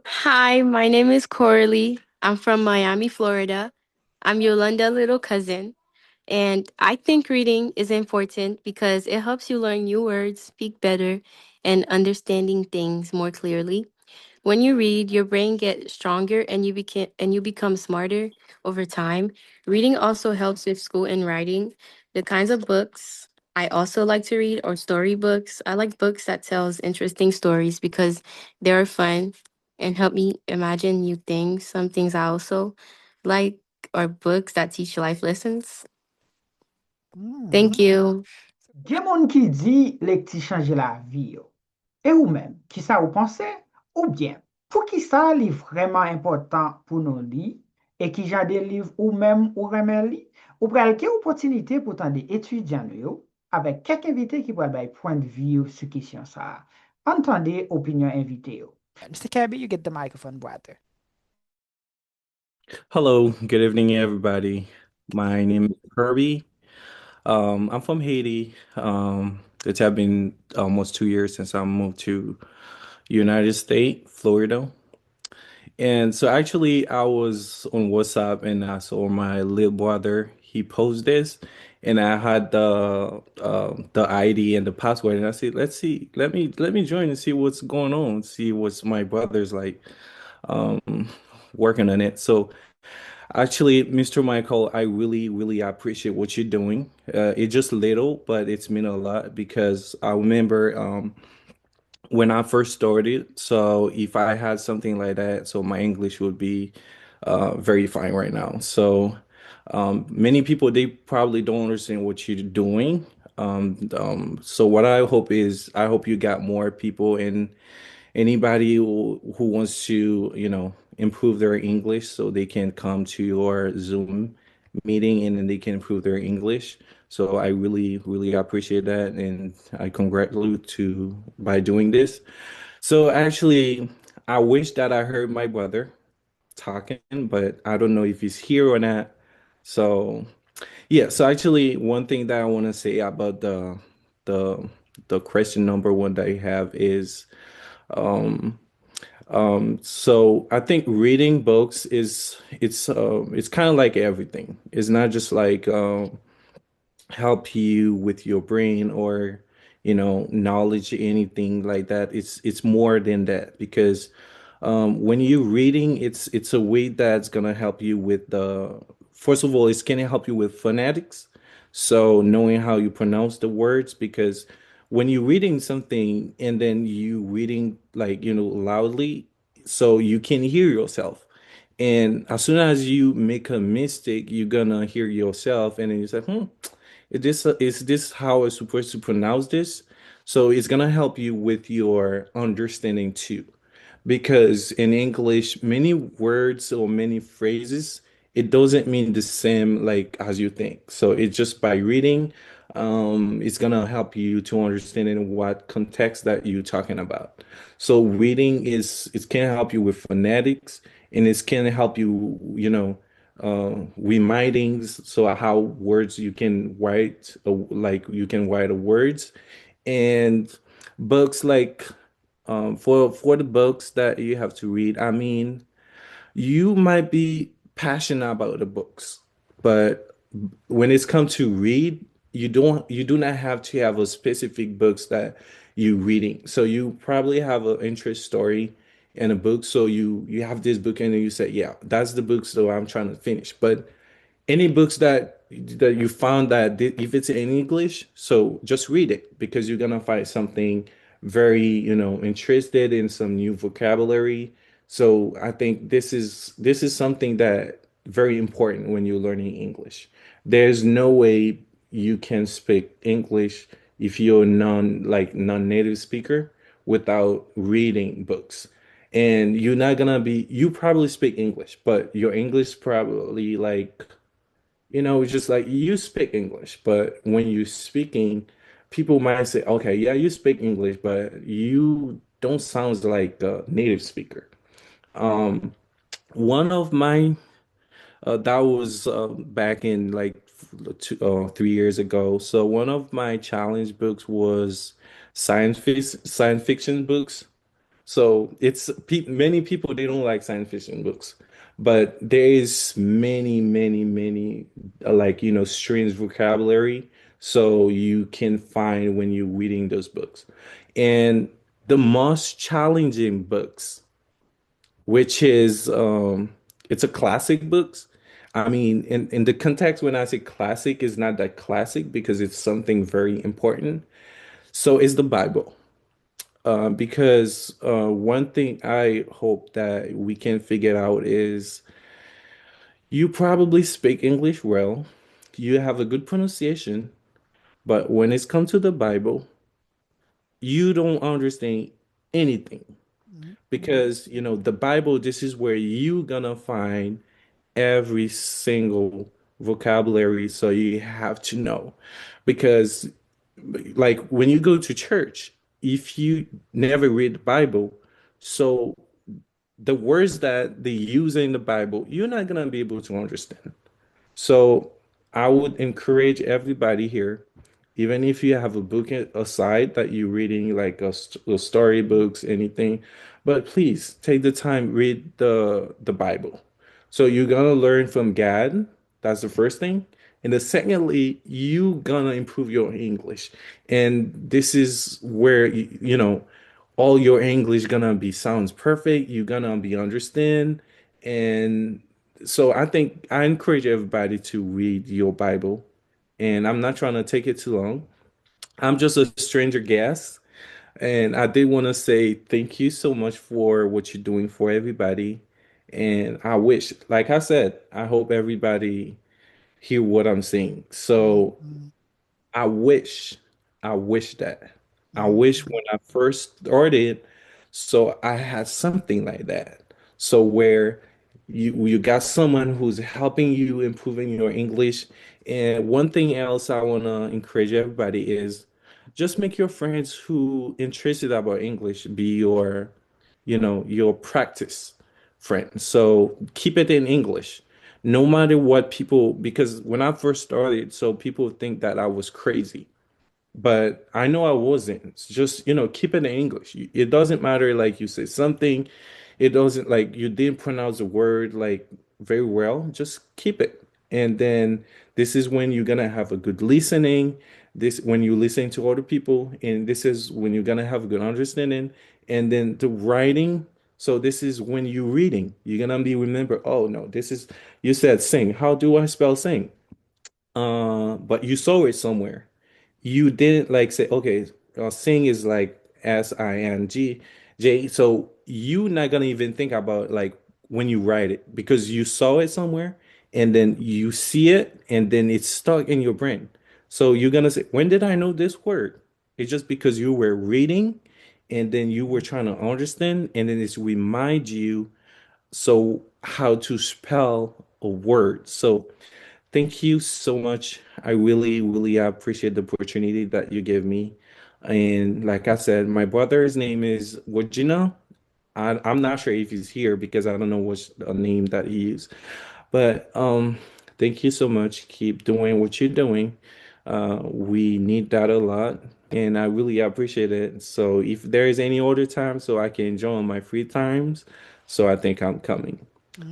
Hi, my name is Coralie. I'm from Miami, Florida. I'm Yolanda little cousin. And I think reading is important because it helps you learn new words, speak better, and understanding things more clearly. When you read, your brain gets stronger and you become smarter over time. Reading also helps with school and writing. The kinds of books I also like to read are storybooks. I like books that tells interesting stories because they're fun and help me imagine new things. Some things I also like are books that teach life lessons. Thank Hmm. you. Gen moun ki di lek ti chanje la vi yo. E ou men, ki sa ou pense? Ou bien, pou ki sa li vreman important pou nou li, e ki jan de liv ou men ou remen li, ou pral ke opotinite pou tan de etudyan yo, avek kek invite ki pral bay point de vi yo su kisyon sa. Antande opinyon invite yo. Mr. Kirby, you get the microphone, brother. Hello, good evening, everybody. My name is Kirby. I'm from Haiti. It's have been almost 2 years since I moved to United States, Florida. And so actually, I was on WhatsApp and I saw my little brother. He posted this, and I had the ID and the password, and I said, "Let's see, let me join and see what's going on, see what's my brother's like um, working on it." So. Actually, Mr. Michael, I really, really appreciate what you're doing. It's just little, but it's mean a lot because I remember when I first started. So if I had something like that, so my English would be very fine right now. So many people they probably don't understand what you're doing. So what I hope is I hope you got more people in anybody who wants to, improve their English so they can come to your Zoom meeting and then they can improve their English. So I really, really appreciate that and I congratulate to by doing this. So actually, I wish that I heard my brother talking, but I don't know if he's here or not. So yeah, so actually one thing that I want to say about the the question number one that you have is um so I think reading books is it's kind of like everything. It's not just like help you with your brain or knowledge anything like that. It's more than that because when you're reading it's a way that's gonna help you with the first of all it's gonna help you with phonetics, so knowing how you pronounce the words because when you're reading something and then you reading like loudly so you can hear yourself, and as soon as you make a mistake you're gonna hear yourself and then you say is this how I'm supposed to pronounce this? So it's gonna help you with your understanding too. Because in English, many words or many phrases, it doesn't mean the same like as you think. So it's just by reading, it's gonna help you to understand in what context that you're talking about. So reading is it can help you with phonetics and it can help you, remindings. So how words you can write, like you can write words and books like for the books that you have to read, I mean, you might be passionate about the books, but when it's come to read, you do not have to have a specific books that you reading. So you probably have an interest story in a book. So you have this book and then you say, yeah, that's the book so I'm trying to finish. But any books that you found that if it's in English, so just read it because you're gonna find something very, interested in some new vocabulary. So I think this is something that very important when you're learning English. There's no way you can speak English if you're non-native speaker without reading books. And you're not gonna be you probably speak English, but your English probably like it's just like you speak English, but when you're speaking, people might say, okay, yeah, you speak English, but you don't sound like a native speaker. Um, one of my that was back in like 3 years ago. So one of my challenge books was science fiction books. So it's many people they don't like science fiction books, but there is many like strange vocabulary so you can find when you're reading those books. And the most challenging books, which is it's a classic books. I mean, in the context when I say classic, is not that classic because it's something very important. So is the Bible. Because one thing I hope that we can figure out is you probably speak English well, you have a good pronunciation, but when it's come to the Bible, you don't understand anything because the Bible, this is where you gonna find every single vocabulary, so you have to know because like when you go to church, if you never read the Bible, so the words that they use in the Bible, you're not gonna be able to understand. So I would encourage everybody here, even if you have a book aside that you're reading, like storybooks, anything, but please take the time, read the Bible. So you're gonna learn from God. That's the first thing. And the secondly, you gonna improve your English. And this is where all your English gonna be sounds perfect. You're gonna be understand. And so I think I encourage everybody to read your Bible. And I'm not trying to take it too long. I'm just a stranger guest. And I did want to say thank you so much for what you're doing for everybody. And I wish, like I said, I hope everybody hear what I'm saying. So Mhm, I wish, I wish that. I wish mhm, when I first started, so I had something like that. So where you got someone who's helping you improving your English. And one thing else I want to encourage everybody is just make your friends who interested about English be your practice friend. So keep it in English no matter what people, because when I first started, so people think that I was crazy, but I know I wasn't. It's just, keep it in English. It doesn't matter like you say something, it doesn't like you didn't pronounce the word like very well, just keep it. And then this is when you're gonna have a good listening. This when you listen to other people, and this is when you're gonna have a good understanding. And then the writing. So this is when you're reading. You're gonna be remember, oh no, this is you said sing. How do I spell sing? But you saw it somewhere. You didn't like say, okay, sing is like Sing J. So you not gonna even think about like when you write it because you saw it somewhere and then you see it and then it's stuck in your brain. So you're gonna say, when did I know this word? It's just because you were reading and then you were trying to understand and then it's remind you so how to spell a word. So thank you so much. I really appreciate the opportunity that you gave me. And like I said, my brother's name is Wojina. I'm not sure if he's here because I don't know what's a name that he used. But thank you so much. Keep doing what you're doing. We need that a lot, and I really appreciate it. So if there is any other time, so I can enjoy on my free times, so I think I'm coming.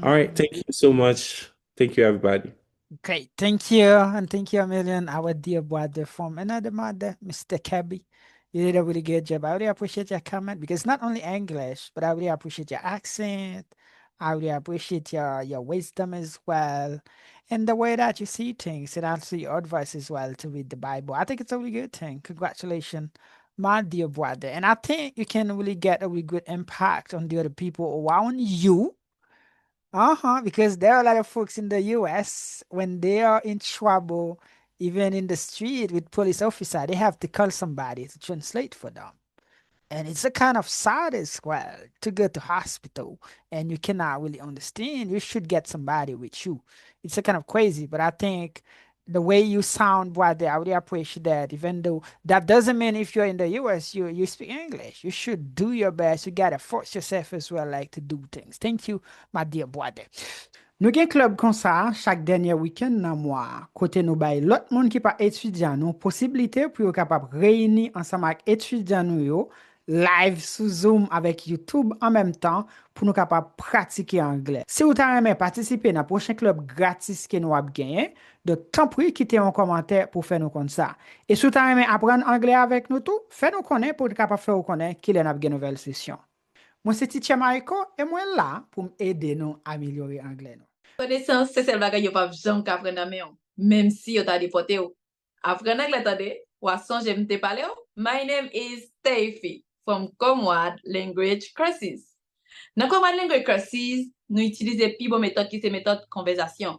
All right. mhm. Thank you so much. Thank you, everybody. Great. Thank you. And thank you a million, our dear brother from another mother, Mr. Cabby. You did a really good job. I really appreciate your comment because not only English, but I really appreciate your accent. I really appreciate your wisdom as well. And the way that you see things and also your advice as well to read the Bible. I think it's a really good thing. Congratulations, my dear brother. And I think you can really get a really good impact on the other people around you, because there are a lot of folks in the US when they are in trouble, even in the street with police officer, they have to call somebody to translate for them. And it's a kind of sad as well to go to hospital and you cannot really understand. You should get somebody with you. It's a kind of crazy, but I think the way you sound, brother, I really appreciate that. Even though that doesn't mean if you're in the US, you speak English. You should do your best. You gotta force yourself as well, like to do things. Thank you, my dear brother. Nou gen klub kon sa, chak denye week-end nan mwa, kote nou bay lot moun ki pa etudyan nou, posibilite pou yo kapap reyni ansama ak etudyan nou yo, live sous Zoom avec YouTube en même temps pour nous capables pratiquer anglais. Si vous avez participer dans le prochain club gratis que nous avons gagné, de tant pis quittez un commentaire pour faire nous comme ça. Et si vous avez apprendre anglais avec nous tout, faites-nous connaître pour être capable de faire connaître qu'il y a une nouvelle session. Moi c'est Teacher Maiko et moi là pour aider nous à améliorer l'anglais. Connaissance, c'est celle bagay yo pa jamais qu'apprendre dans main, même si yo t'a déporté. Apprendre anglais tande, ou a songe m'te parler. My name is Steffi from Comrade Language Courses. Dans Comrade Language Courses, nous utilisons pi bon méthode qui c'est méthode conversation.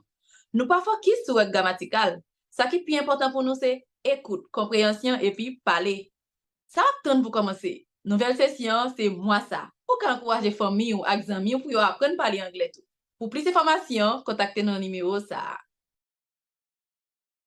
Nous pas focus sur grammatical. Ça qui est plus important pour nous c'est écoute, compréhension et puis parler. Ça attend pour commencer. Nouvelle session, c'est moi ça. Pour encourager famille ou amis pour apprendre à parler anglais tout. Pour plus d'informations, contactez nos numéros ça.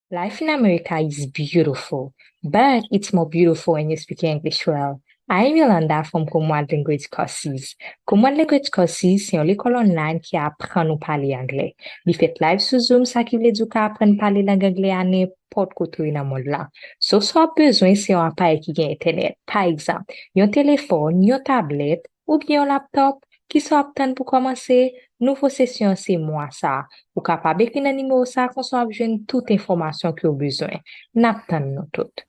Life in America is beautiful, but it's more beautiful when you speak English well. I'm Yolanda from Comrade Language Courses. Comrade Language Courses, c'est une école online qui apprend à nous parler anglais. Il fait live sur Zoom, ça qui veut dire qu'on apprend à parler langue anglais à n'importe côté dans le monde là. So, soit besoin, c'est un appareil qui a Internet. Par exemple, un téléphone, une tablette ou bien un laptop qui soit apte pour commencer. Nouveau session, c'est moi ça. Ou capable d'écrire un numéro ça qu'on soit besoin de toute information que vous besoin. N'attendons nous tout.